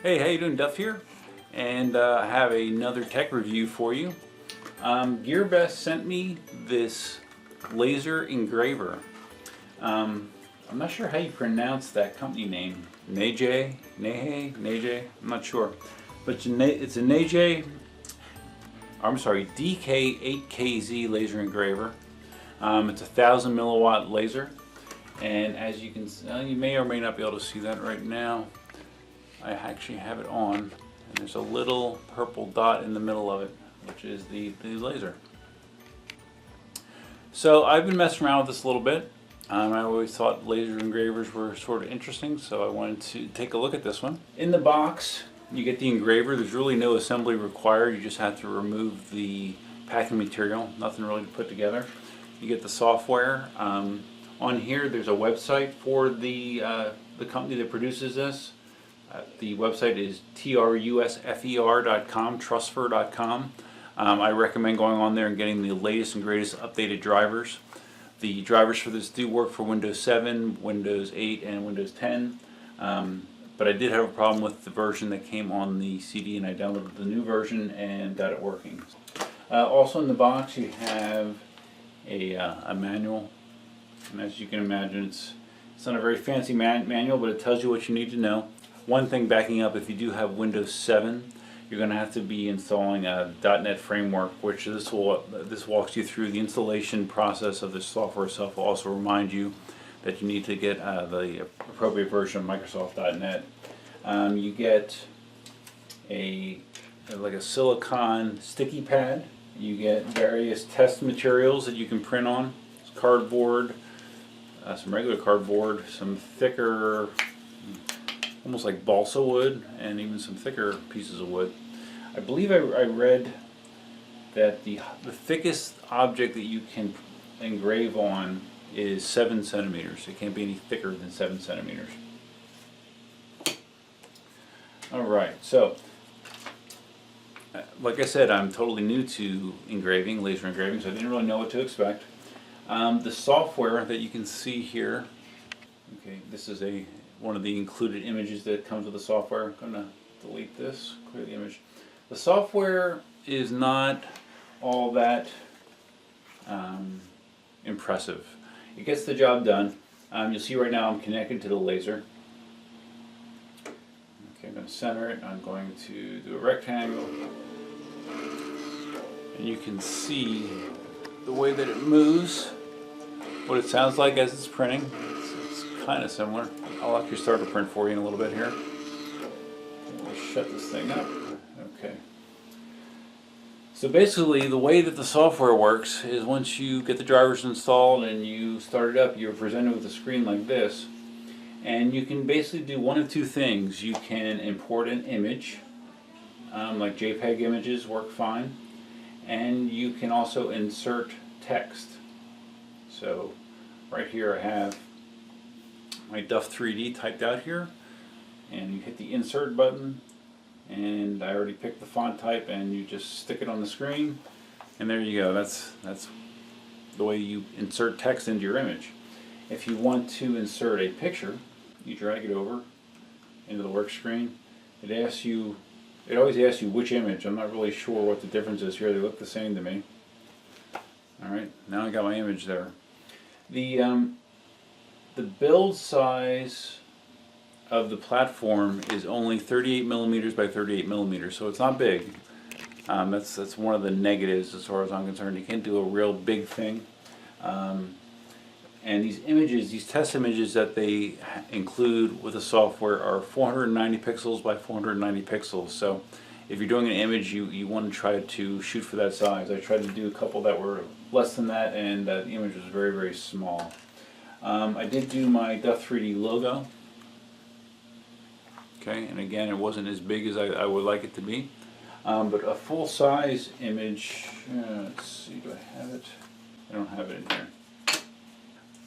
Hey, how you doing? Duff here, and I have another tech review for you. GearBest sent me this laser engraver. I'm not sure how you pronounce that company name. NEJE? I'm not sure. But it's a NEJE, I'm sorry, DK-8KZ laser engraver. It's a 1,000 milliwatt laser, and as you can see, you may or may not be able to see that right now. I actually have it on, and there's a little purple dot in the middle of it, which is the laser. So I've been messing around with this a little bit. I always thought laser engravers were sort of interesting, so I wanted to take a look at this one. In the box, you get the engraver. There's really no assembly required. You just have to remove the packing material. Nothing really to put together. You get the software. On here, there's a website for the company that produces this. The website is trusfer.com, trusfer.com. I recommend going on there and getting the latest and greatest updated drivers. The drivers for this do work for Windows 7, Windows 8, and Windows 10. But I did have a problem with the version that came on the CD, and I downloaded the new version and got it working. Also in the box you have a manual, and as you can imagine, it's not a very fancy manual, but it tells you what you need to know. One thing backing up, if you do have Windows 7, you're going to have to be installing a .NET framework, which this walks you through the installation process of the software itself. Will also remind you that you need to get the appropriate version of Microsoft.NET. You get like a silicone sticky pad. You get various test materials that you can print on. It's cardboard, some regular cardboard, some thicker, almost like balsa wood, and even some thicker pieces of wood. I believe I read that the thickest object that you can engrave on is 7 centimeters. It can't be any thicker than 7 centimeters. Alright, so like I said, I'm totally new to engraving, laser engraving, so I didn't really know what to expect. The software that you can see here, okay, this is one of the included images that comes with the software. I'm going to delete this, clear the image. The software is not all that impressive. It gets the job done. You'll see right now I'm connected to the laser. Okay, I'm going to center it. I'm going to do a rectangle. And you can see the way that it moves, what it sounds like as it's printing. It's kind of similar. I'll actually start to print for you in a little bit here. We'll shut this thing up. Okay. So basically, the way that the software works is once you get the drivers installed and you start it up, you're presented with a screen like this, and you can basically do one of two things. You can import an image, like JPEG images work fine, and you can also insert text. So right here I have my Duff 3D typed out here, and you hit the insert button, and I already picked the font type, and you just stick it on the screen, and there you go. That's the way you insert text into your image. If you want to insert a picture, you drag it over into the work screen. It always asks you which image. I'm not really sure what the difference is here. They look the same to me. Alright, now I got my image there. The build size of the platform is only 38 millimeters by 38 millimeters, so it's not big. That's one of the negatives as far as I'm concerned. You can't do a real big thing. And these images, these test images that they include with the software are 490 pixels by 490 pixels. So if you're doing an image, you want to try to shoot for that size. I tried to do a couple that were less than that, and the image was very, very small. I did do my Duff 3D logo. Okay, and again, it wasn't as big as I would like it to be. But a full-size image, let's see, do I have it? I don't have it in here.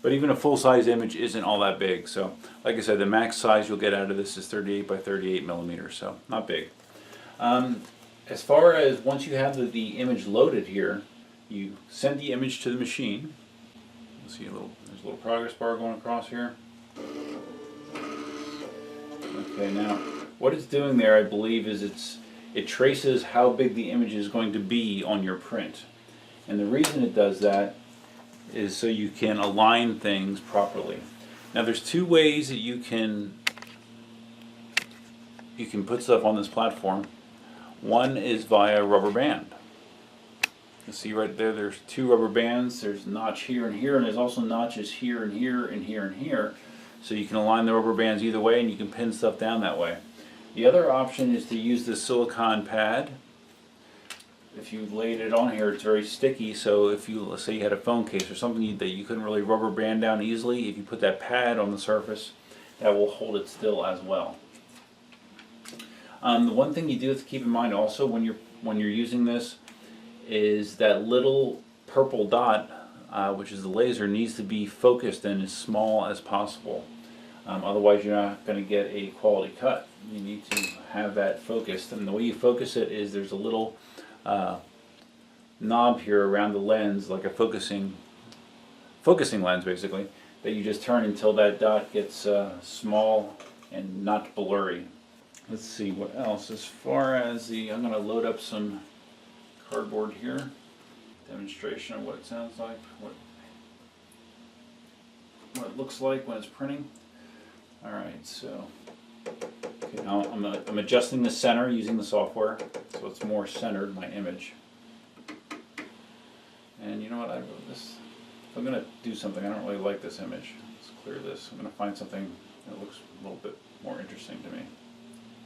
But even a full-size image isn't all that big. So, like I said, the max size you'll get out of this is 38 by 38 millimeters, so not big. As far as once you have the image loaded here, you send the image to the machine. You'll see there's a little progress bar going across here. Okay, now What it's doing there, I believe, is it traces how big the image is going to be on your print. And the reason it does that is so you can align things properly. Now there's two ways that you can put stuff on this platform. One is via rubber band. You see right there, there's two rubber bands. There's a notch here and here, and there's also notches here and here and here and here. So you can align the rubber bands either way, and you can pin stuff down that way. The other option is to use this silicone pad. If you laid it on here, it's very sticky, so if you, let's say you had a phone case or something that you couldn't really rubber band down easily, if you put that pad on the surface, that will hold it still as well. The one thing you do have to keep in mind also when you're using this is that little purple dot, which is the laser, needs to be focused and as small as possible. Otherwise you're not going to get a quality cut. You need to have that focused, and the way you focus it is there's a little knob here around the lens, like a focusing lens basically, that you just turn until that dot gets small and not blurry. Let's see what else. As far as I'm going to load up some cardboard here. Demonstration of what it sounds like, what it looks like when it's printing. Alright, so okay, now I'm adjusting the center using the software so it's more centered, my image. And you know what, I wrote this. If I'm going to do something, I don't really like this image. Let's clear this. I'm going to find something that looks a little bit more interesting to me.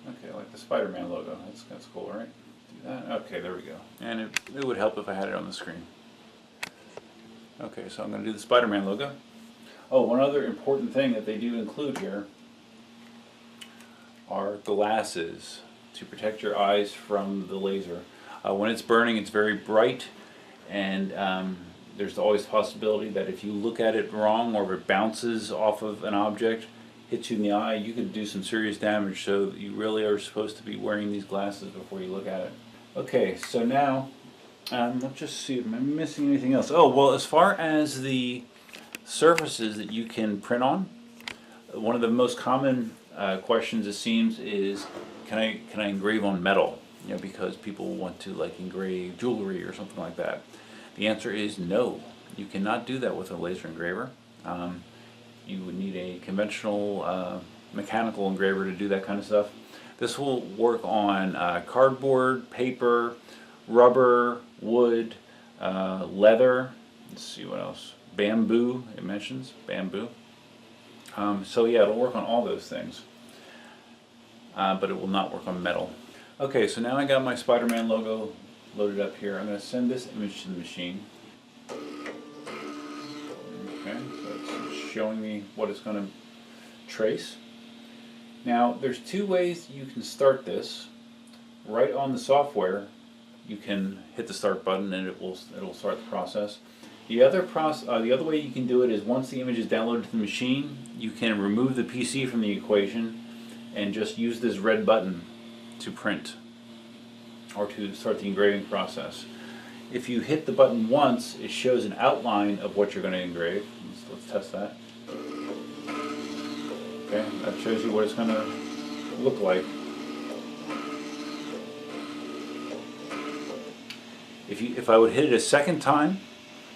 Okay, like the Spider-Man logo. That's cool, right? Do that. Okay, there we go. And it would help if I had it on the screen. Okay, so I'm going to do the Spider-Man logo. Oh, one other important thing that they do include here are glasses to protect your eyes from the laser. When it's burning, it's very bright, and there's always the possibility that if you look at it wrong or if it bounces off of an object, hits you in the eye, you could do some serious damage. So you really are supposed to be wearing these glasses before you look at it. Okay, so now let's just see, am I missing anything else? Oh, well, as far as the surfaces that you can print on, one of the most common questions, it seems, is can I engrave on metal? You know, because people want to like engrave jewelry or something like that. The answer is no. You cannot do that with a laser engraver. You would need a conventional mechanical engraver to do that kind of stuff. This will work on cardboard, paper, rubber, wood, leather. Let's see what else. Bamboo, it mentions bamboo. So yeah, it'll work on all those things, but it will not work on metal. Okay, so now I got my Spider-Man logo loaded up here. I'm going to send this image to the machine. Okay, so it's showing me what it's going to trace. Now, there's two ways you can start this. Right on the software, you can hit the start button and it'll start the process. The other way you can do it is once the image is downloaded to the machine, you can remove the PC from the equation and just use this red button to print or to start the engraving process. If you hit the button once, it shows an outline of what you're going to engrave. Let's test that. Okay, that shows you what it's going to look like. If I would hit it a second time,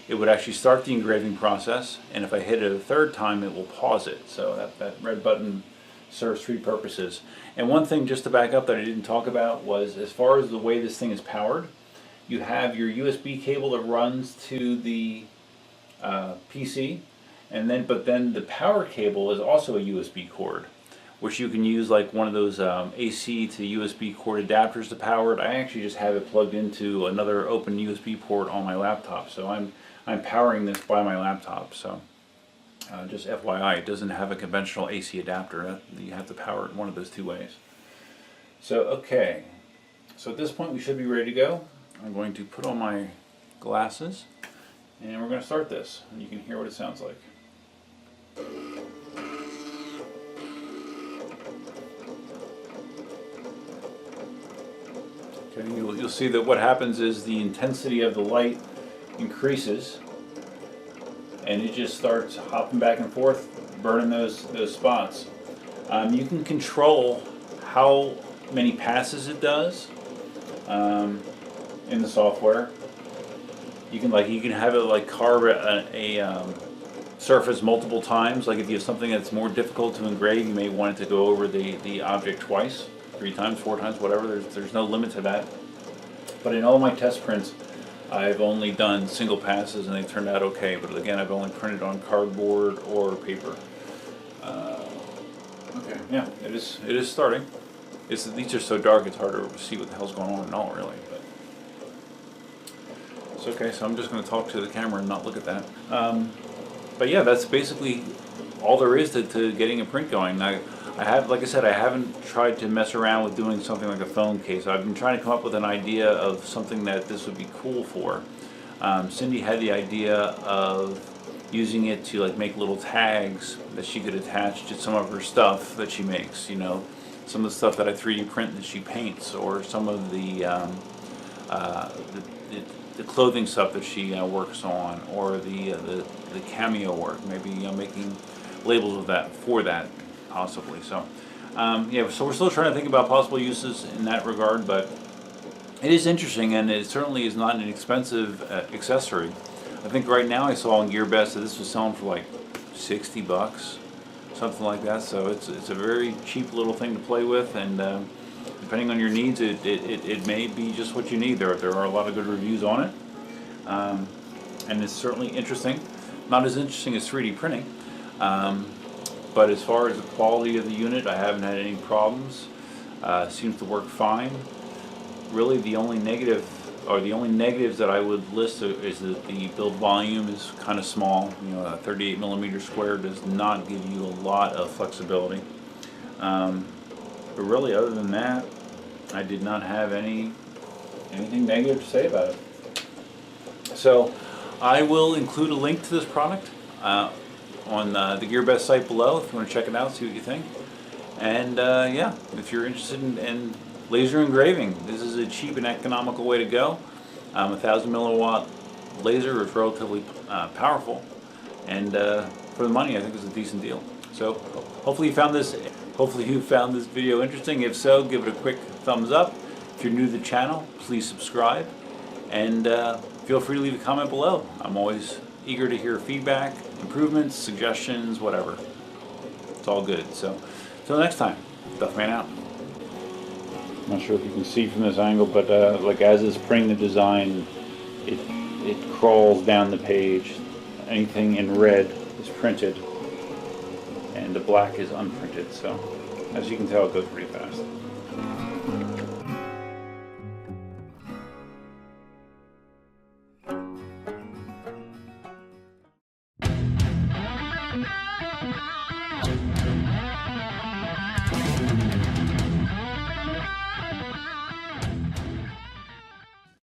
it would actually start the engraving process, and if I hit it a third time, it will pause it. So that red button serves three purposes. And one thing just to back up that I didn't talk about was, as far as the way this thing is powered, you have your USB cable that runs to the PC, but then the power cable is also a USB cord, which you can use like one of those AC to USB cord adapters to power it. I actually just have it plugged into another open USB port on my laptop, so I'm powering this by my laptop. So just FYI, it doesn't have a conventional AC adapter. You have to power it in one of those two ways. So okay, so at this point we should be ready to go. I'm going to put on my glasses and we're going to start this, and you can hear what it sounds like. Okay, you'll see that what happens is the intensity of the light increases, and it just starts hopping back and forth, burning those spots. You can control how many passes it does in the software. You can have it like carve a surface multiple times. Like if you have something that's more difficult to engrave, you may want it to go over the object twice, 3 times, 4 times, whatever. There's no limit to that. But in all my test prints, I've only done single passes and they turned out okay. But again, I've only printed on cardboard or paper. Okay, yeah, it is starting. These are so dark, it's hard to see what the hell's going on and all, really. But it's okay. So I'm just going to talk to the camera and not look at that. But yeah, that's basically all there is to getting a print going. Now, like I said, I haven't tried to mess around with doing something like a phone case. I've been trying to come up with an idea of something that this would be cool for. Cindy had the idea of using it to like make little tags that she could attach to some of her stuff that she makes. You know, some of the stuff that I 3D print that she paints, or some of the clothing stuff that she works on, or the cameo work. Maybe making labels of that for that, possibly. So yeah, so we're still trying to think about possible uses in that regard, but it is interesting, and it certainly is not an expensive accessory. I think right now I saw on GearBest that this was selling for like $60, something like that. So it's a very cheap little thing to play with, and depending on your needs, it may be just what you need. There are a lot of good reviews on it, and it's certainly interesting. Not as interesting as 3D printing, but as far as the quality of the unit, I haven't had any problems. Seems to work fine. Really, the only negative, or the only negatives that I would list is that the build volume is kind of small. You know, a 38mm square does not give you a lot of flexibility. But really, other than that, I did not have anything negative to say about it. So I will include a link to this product on the GearBest site below if you want to check it out, see what you think. And yeah, if you're interested in laser engraving, this is a cheap and economical way to go. 1,000 milliwatt laser is relatively powerful, and for the money, I think it's a decent deal. So hopefully you found this video interesting. If so, give it a quick thumbs up. If you're new to the channel, please subscribe, and feel free to leave a comment below. I'm always eager to hear feedback, improvements, suggestions, whatever. It's all good. So until next time, Duffman out. I'm not sure if you can see from this angle, but like as it's printing the design, it crawls down the page. Anything in red is printed, and the black is unprinted. So as you can tell, it goes pretty fast.